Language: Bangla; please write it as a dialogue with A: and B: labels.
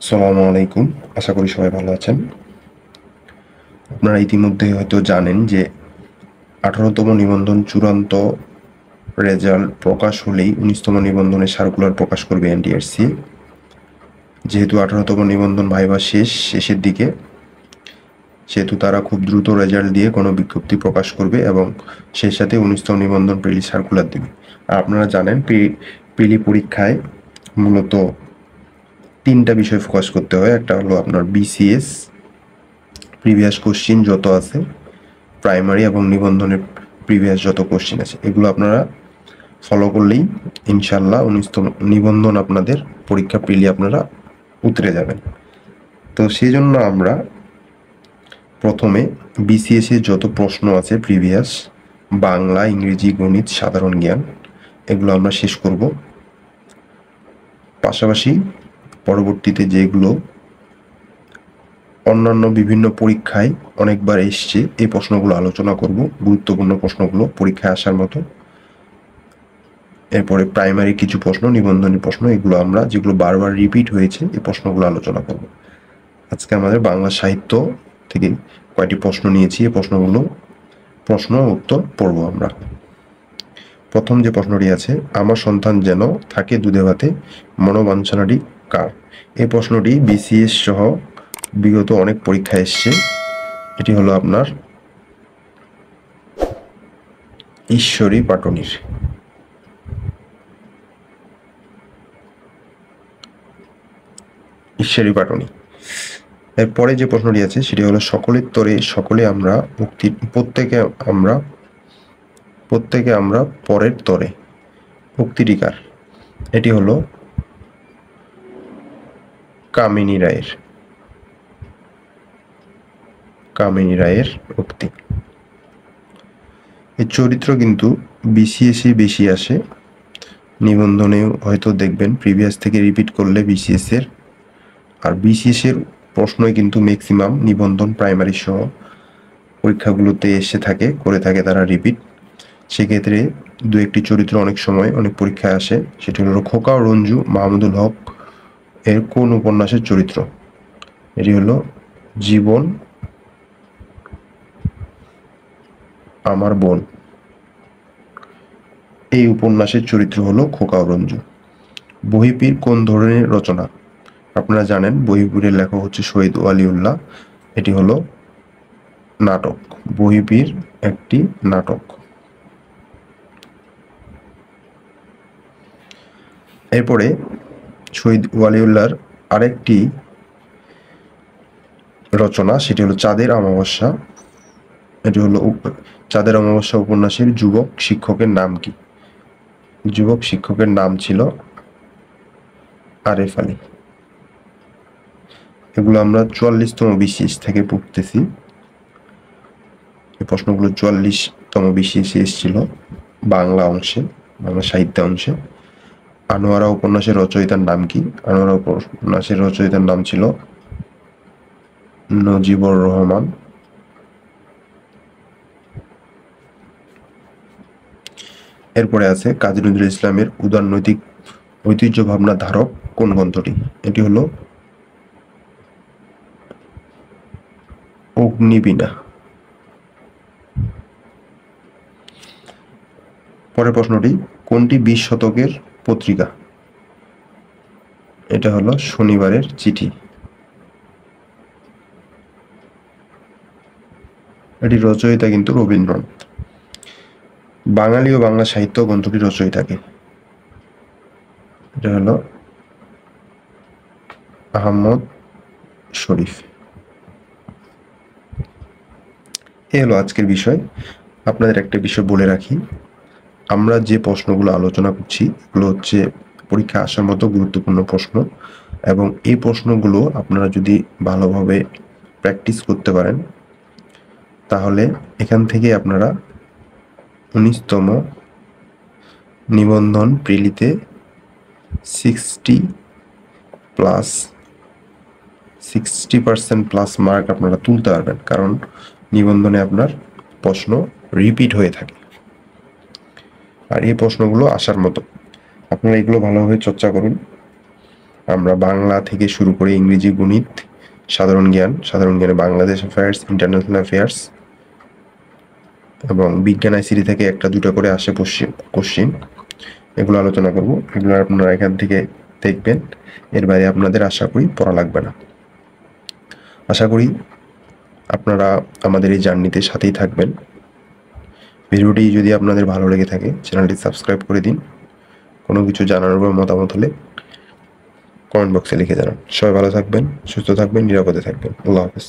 A: আসসালামু আলাইকুম। আশা করি সবাই ভালো আছেন। আপনারা ইতিমধ্যে হয়তো জানেন যে 18তম নিবন্ধন চূড়ান্ত রেজাল্ট প্রকাশ হলেই 19তম নিবন্ধনের সার্কুলার প্রকাশ করবে এনটিআরসি। যেহেতু 18তম নিবন্ধন ভাইভা শেষের দিকে, সেহেতু তারা খুব দ্রুত রেজাল্ট দিয়ে গণবিজ্ঞপ্তি প্রকাশ করবে এবং সেই সাথে 19তম নিবন্ধন প্রিলি সার্কুলার দেবে। আর আপনারা জানেন প্রিলি পরীক্ষায় মূলত 3টা বিষয় ফোকাস করতে হয়। একটা হলো আপনার বিসিএস প্রিভিয়াস কোশ্চিন যত আছে, প্রাইমারি এবং নিবন্ধনের প্রিভিয়াস যত কোশ্চিন আছে, এগুলো আপনারা ফলো করলেই ইনশাল্লাহ 19তম নিবন্ধন আপনাদের পরীক্ষা প্রিলি আপনারা উতরে যাবেন। তো সেই জন্য আমরা প্রথমে বিসিএস এর যত প্রশ্ন আছে প্রিভিয়াস, বাংলা, ইংরেজি, গণিত, সাধারণ জ্ঞান, এগুলো আমরা শেষ করব। পাশাপাশি পরবর্তীতে যেগুলো অন্যান্য বিভিন্ন পরীক্ষায় অনেকবার এসছে, এই প্রশ্নগুলো আলোচনা করব, গুরুত্বপূর্ণ প্রশ্নগুলো পরীক্ষায় আসার মতো। এরপরে প্রাইমারি কিছু প্রশ্ন, নিবন্ধনী প্রশ্ন, এগুলো আমরা যেগুলো বারবার রিপিট হয়েছে এই প্রশ্নগুলো আলোচনা করব। আজকে আমাদের বাংলা সাহিত্য থেকে কয়টি প্রশ্ন নিয়েছি, এই প্রশ্নগুলো প্রশ্ন উত্তর পড়ব আমরা। প্রথম যে প্রশ্নটি আছে, আমার সন্তান যেন থাকে দুধে ভাতে, মনোবাঞ্ছনাটি কার? এই প্রশ্নটি বিসিএস সহ বিগত অনেক পরীক্ষায় এসছে। এটি হলো আপনার ঈশ্বরী পাটনির। ঈশ্বরী পাটনি। এরপরে যে প্রশ্নটি আছে সেটি হলো সকলের তরে সকলে আমরা মুক্তি, প্রত্যেকে আমরা পরের তরে, উক্তিটি কার? এটি হলো কামিনী রায়ের উক্তি। এই চরিত্র কিন্তু বিসিএস বেশি আসে, নিবন্ধনেও হয়তো দেখবেন প্রিভিয়াস থেকে রিপিট করলে বিসিএস এর, আর বিসিএস এর প্রশ্নই কিন্তু ম্যাক্সিমাম নিবন্ধন প্রাইমারি সহ পরীক্ষাগুলোতে এসে থাকে, করে থাকে তারা রিপিট। সেক্ষেত্রে দু একটি চরিত্র অনেক সময় অনেক পরীক্ষায় আসে। সেটি হলো খোকা ও রঞ্জু মাহমুদুল হক এর কোন উপন্যাসের চরিত্র? এটি হলো জীবন আমার বোন। এই উপন্যাসের চরিত্র হলো খোকা ও রঞ্জু। বহিপীর কোন ধরনের রচনা? আপনারা জানেন বহিপীরের লেখক হচ্ছে শহীদ ওয়ালিউল্লাহ। এটি হলো নাটক। বহিপীর একটি নাটক। এরপরে শহীদ ওয়ালিউল্লাহর আরেকটি রচনা, সেটি হলো চাঁদের অমাবস্যা। এটি হলো চাঁদের অমাবস্যা উপন্যাসের যুবক শিক্ষকের নাম কি? যুবক শিক্ষকের নাম ছিল আরেফ আলী। এগুলো আমরা 44তম বিসিএস থেকে পড়তেছি। এই প্রশ্নগুলো 44তম বিসিএস এসেছিল বাংলা অংশে, বাংলা সাহিত্য অংশে। আনোয়ারা উপন্যাসের রচয়িতার নাম কি? আনোয়ারা উপন্যাসের রচয়িতার নাম ছিল নজিবুর রহমান। এরপরে আছে কাজী নজরুল ইসলামের উদারনৈতিক ঐতিহ্য ভাবনা ধারক কোন গ্রন্থটি? এটি হলো অগ্নিবীণা। পরের প্রশ্নটি, কোনটি 20 শতকের পত্রিকা? এটা হলো শনিবারের চিঠি। এটি রচয়িতা কিন্তু রবীন্দ্রনাথ। বাঙালি ও বাংলা সাহিত্য গ্রন্থটি রচয়িতাকে? এটা হলো আহমদ শরীফ। এ হলো আজকের বিষয়। আপনাদের একটা বিষয় বলে রাখি, আমরা যে প্রশ্নগুলো আলোচনা করছি এগুলো হচ্ছে পরীক্ষা আসার মতো গুরুত্বপূর্ণ প্রশ্ন, এবং এই প্রশ্নগুলো আপনারা যদি ভালোভাবে প্র্যাকটিস করতে পারেন তাহলে এখান থেকে আপনারা 19তম নিবন্ধন প্রিলিতে 60% প্লাস মার্ক আপনারা তুলতে পারবেন, কারণ নিবন্ধনে আপনার প্রশ্ন রিপিট হয়ে থাকে। আর এই প্রশ্নগুলো আসার মতো, আপনারা এগুলো ভালোভাবে চর্চা করুন। আমরা বাংলা থেকে শুরু করে ইংরেজি, গণিত, সাধারণ জ্ঞানে বাংলাদেশ অ্যাফেয়ার্স, ইন্টারন্যাশনাল অ্যাফেয়ার্স এবং বিজ্ঞান আইসিটি থেকে একটা দুটো করে আসে কোশ্চিন, এগুলো আলোচনা করব। এগুলো আপনারা এখান থেকে দেখবেন। এর বাইরে আপনাদের আশা করি পড়া লাগবে না। আশা করি আপনারা আমাদের এই জার্নিতে সাথেই থাকবেন। ভিডিওটি যদি আপনাদের ভালো লেগে থাকে চ্যানেলটি সাবস্ক্রাইব করে দিন। কোনো কিছু জানানোর বা মতামত হলে কমেন্ট বক্সে লিখে জানান। সবাই ভালো থাকবেন, সুস্থ থাকবেন, নিরাপদে থাকবেন। আল্লাহ হাফেজ।